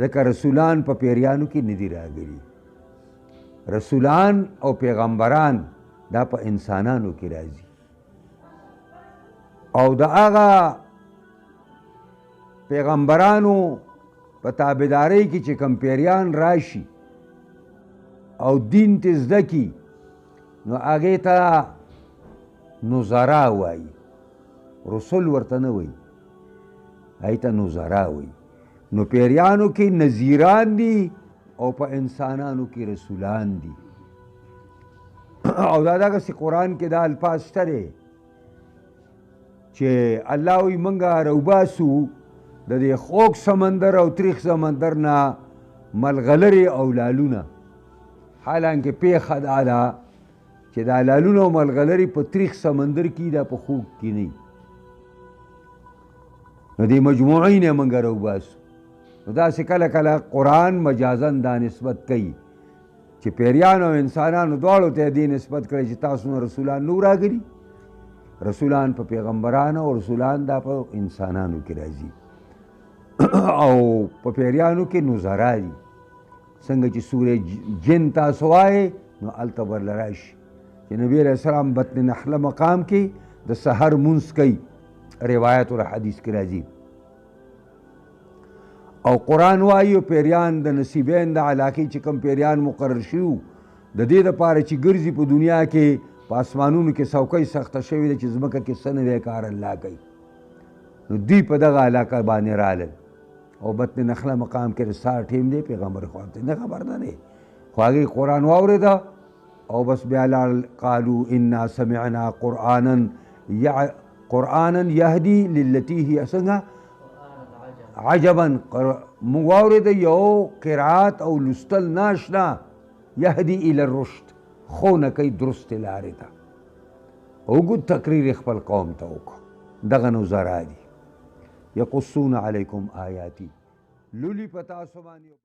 ځکه رسولان په پیریانو کې نه دي راغلي. رسولان او پیغمبران دا په انسانانو کې راځي، او د هغه پیغمبرانو په تابعدارۍ کې چې کوم پیریان راشي او دین ته زده کي، نو هغې ته نظرا وایي، رسول ورته نه وایي، هغې ته نظرا وایي. نو پیریانو کې نذیران دي او په انسانانو کې رسولان دي. او دا دغسې قرآن کې دا الفاظ شته دی چې الله وایي موږ راوباسو د دې خوږ سمندر او تریخ سمندر نه ملغلرې او لالونه، حالانکې پیښه دا ده چې دا لالونه او ملغلرې په تریخ سمندر کې دا په خوږ کې نه وي. نو دې مجموعې نه موږ راوباسو. نو داسې کله کله قرآن مجازن دا نسبت کوي چې پیریانو او انسانانو دواړو ته دې نسبت کړی چې تاسو نه رسولان نو راغلي. رسولان په پیغمبرانو او رسولان دا په انسانانو کې راځي، او په پیریانو کې نظرا دي. څنګه چې سورې جن تاسو وایې نو هلته ورله راشي چې نبي علیه السلام بطن نخله مقام کې د سحر مونځ کوي، روایت او حدیث کې راځي. او قرآن وایي پیریان د نصیبین د علاقې چې کوم پیریان مقرر شوي د دې دپاره چې ګرځي په دنیا کې په اسمانونو کې څوکۍ سخته شوې ده چې ځمکه کې څه نوی کار الله کوي. نو دوی په دغه علاقه باندې رالل او بطن نخله مقام کې د سهار ټیم دی، پیغمبر خو ته نه خبر نه دی، خو هغې قرآن واورېده او بس بیا لاړل. قالو انا سمعنا قرآنا یهدي للتي هي څنګه عجبا. موږ واورېده یو قرات او لوستل ناشنا یهدي الی الرشد، ښوونه کوي درستې لارې ته. اوږد تقریر خپل قوم ته وکړو. دغه نظرا دي. یقصون علیکم آیاتی، لولي په تاسو باندې